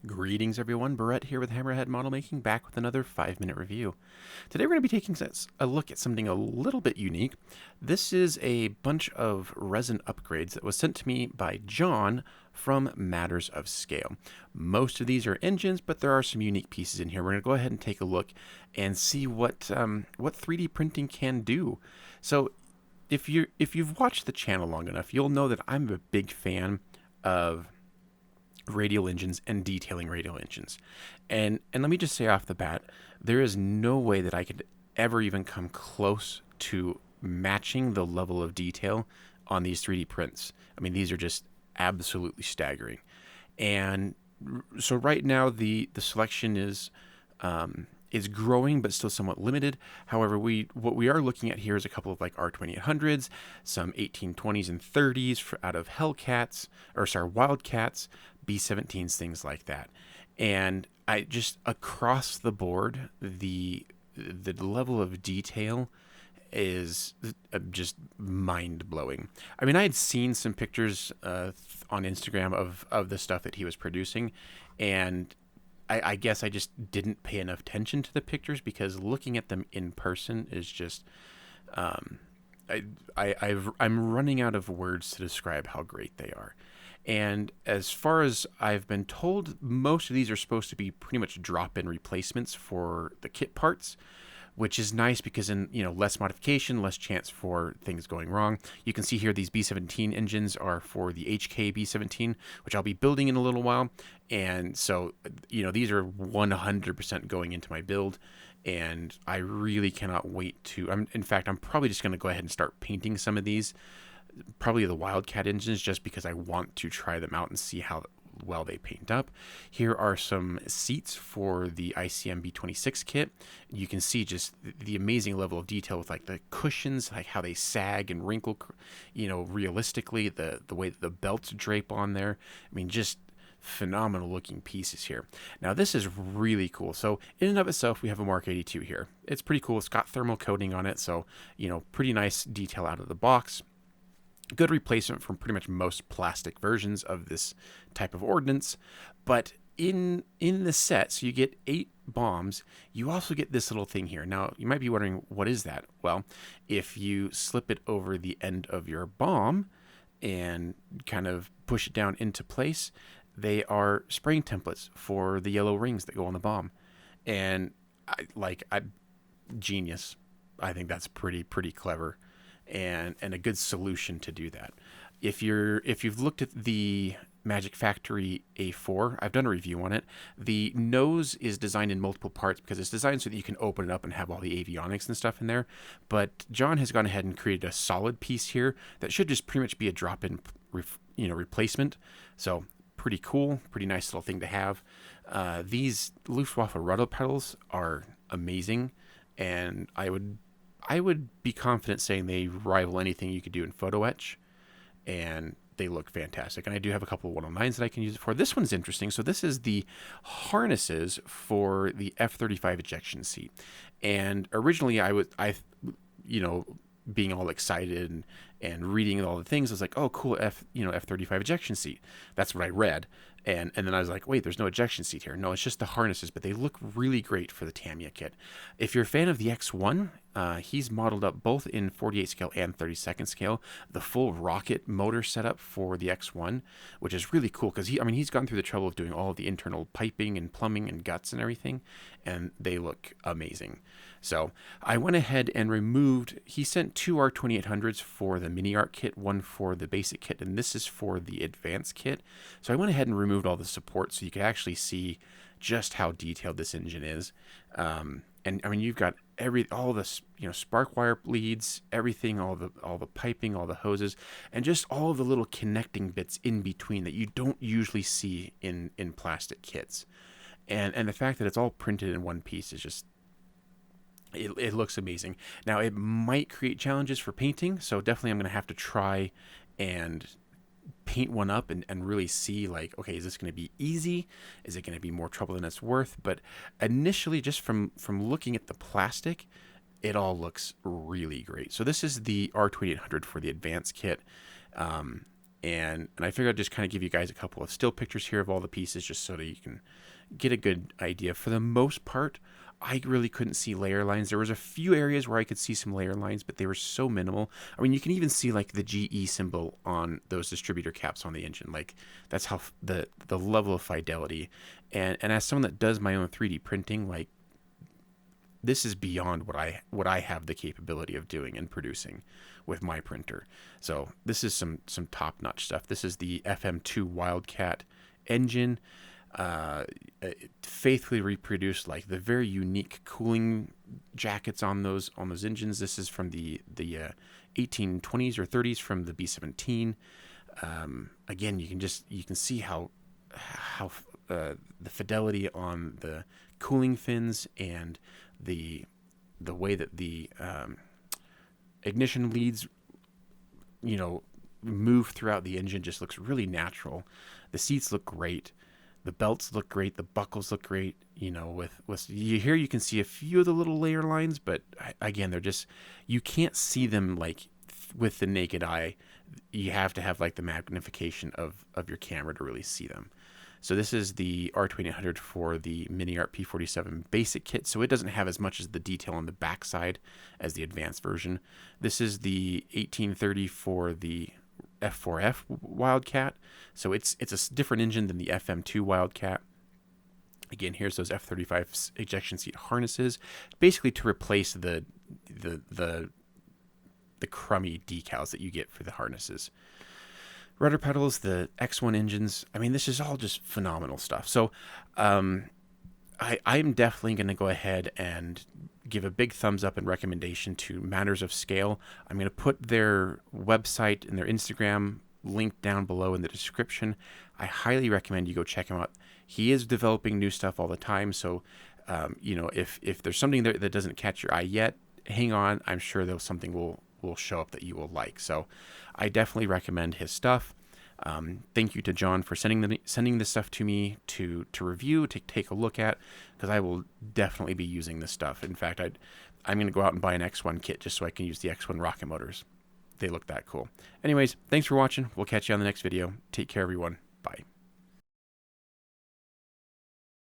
Greetings everyone, Barrett here with Hammerhead Model Making, back with another 5-minute review. Today we're going to be taking a look at something a little bit unique. This is a bunch of resin upgrades that was sent to me by John from Matters of Scale. Most of these are engines, but there are some unique pieces in here. We're going to go ahead and take a look and see what 3D printing can do. So if you've watched the channel long enough, you'll know that I'm a big fan of radial engines and detailing radial engines. And let me just say off the bat, there is no way that I could ever even come close to matching the level of detail on these 3D prints. I mean, these are just absolutely staggering. And so right now the selection is growing, but still somewhat limited. However, what we are looking at here is a couple of like R2800s, some 1820s and 30s out of Hellcats, or sorry, Wildcats, B17s, things like that. And I just across the board, the level of detail is just mind blowing. I mean, I had seen some pictures on Instagram of the stuff that he was producing, and I guess I just didn't pay enough attention to the pictures because looking at them in person is just, I'm running out of words to describe how great they are. And as far as I've been told, most of these are supposed to be pretty much drop-in replacements for the kit parts, which is nice because in less modification, less chance for things going wrong. You can see here these B17 engines are for the HK B17, which I'll be building in a little while. And so, these are 100% going into my build, and I really cannot wait to. In fact, I'm probably just going to go ahead and start painting some of these, probably the Wildcat engines, just because I want to try them out and see how well they paint up. Here are some seats for the ICM B26 kit. You can see just the amazing level of detail with like the cushions, like how they sag and wrinkle, realistically, the way that the belts drape on there. I mean, just phenomenal looking pieces here. Now this is really cool. So in and of itself, we have a Mark 82 here. It's pretty cool. It's got thermal coating on it, so pretty nice detail out of the box. Good replacement from pretty much most plastic versions of this type of ordnance. But in the set, so you get 8 bombs, you also get this little thing here. Now you might be wondering, what is that? Well, if you slip it over the end of your bomb and kind of push it down into place, they are spraying templates for the yellow rings that go on the bomb. And I genius. I think that's pretty clever. And a good solution to do that. If you've looked at the Magic Factory A4, I've done a review on it. The nose is designed in multiple parts because it's designed so that you can open it up and have all the avionics and stuff in there. But John has gone ahead and created a solid piece here that should just pretty much be a drop-in replacement. So pretty cool, pretty nice little thing to have. These Luftwaffe rudder pedals are amazing, and I would be confident saying they rival anything you could do in photo etch, and they look fantastic. And I do have a couple of 109s that I can use it for. This one's interesting. So this is the harnesses for the F-35 ejection seat. And originally being all excited and reading all the things, I was like, oh, cool, F-35 ejection seat. That's what I read. And then I was like, wait, there's no ejection seat here. No, it's just the harnesses, but they look really great for the Tamiya kit. If you're a fan of the X1, he's modeled up both in 48 scale and 32nd scale, the full rocket motor setup for the X1, which is really cool because he's gone through the trouble of doing all of the internal piping and plumbing and guts and everything, and they look amazing. So I went ahead and removed, he sent 2 R2800s for the mini art kit, one for the basic kit, and this is for the advanced kit. So I went ahead and removed all the support so you could actually see just how detailed this engine is. And I mean, you've got all the spark wire leads, everything, all the piping, all the hoses, and just all of the little connecting bits in between that you don't usually see in plastic kits. And the fact that it's all printed in one piece is just, it looks amazing. Now, it might create challenges for painting, so definitely I'm going to have to try and paint one up and really see, like, okay, is this going to be easy? Is it going to be more trouble than it's worth? But initially, just from looking at the plastic, it all looks really great. So this is the R2800 for the advanced kit. And I figured I'd just kind of give you guys a couple of still pictures here of all the pieces just so that you can get a good idea. For the most part, I really couldn't see layer lines. There was a few areas where I could see some layer lines, but they were so minimal. I mean, you can even see like the GE symbol on those distributor caps on the engine. Like that's how the level of fidelity. And as someone that does my own 3D printing, like this is beyond what I have the capability of doing and producing with my printer. So this is some top-notch stuff. This is the FM2 Wildcat engine. Faithfully reproduced like the very unique cooling jackets on those engines. This is from the 1820s or 30s from the B-17. Again, you can see how the fidelity on the cooling fins and the way that the ignition leads, move throughout the engine just looks really natural. The seats look great. The belts look great. The buckles look great. With here you can see a few of the little layer lines, but again, they're just, you can't see them like with the naked eye. You have to have like the magnification of your camera to really see them. So this is the R2800 for the Mini Art P47 basic kit. So it doesn't have as much as the detail on the backside as the advanced version. This is the 1830 for the F4F Wildcat. So it's a different engine than the FM2 Wildcat. Again, here's those F35 ejection seat harnesses, basically to replace the crummy decals that you get for the harnesses. Rudder pedals, the X1 engines. I mean, this is all just phenomenal stuff. So I'm definitely going to go ahead and give a big thumbs up and recommendation to Matters of Scale. I'm going to put their website and their Instagram link down below in the description. I highly recommend you go check him out. He is developing new stuff all the time. So, if there's something there that doesn't catch your eye yet, hang on. I'm sure there's something will show up that you will like. So I definitely recommend his stuff. Thank you to John for sending this stuff to me to review, to take a look at, because I will definitely be using this stuff. In fact, I'm going to go out and buy an X1 kit just so I can use the X1 rocket motors. They look that cool. Anyways, thanks for watching. We'll catch you on the next video. Take care, everyone. Bye.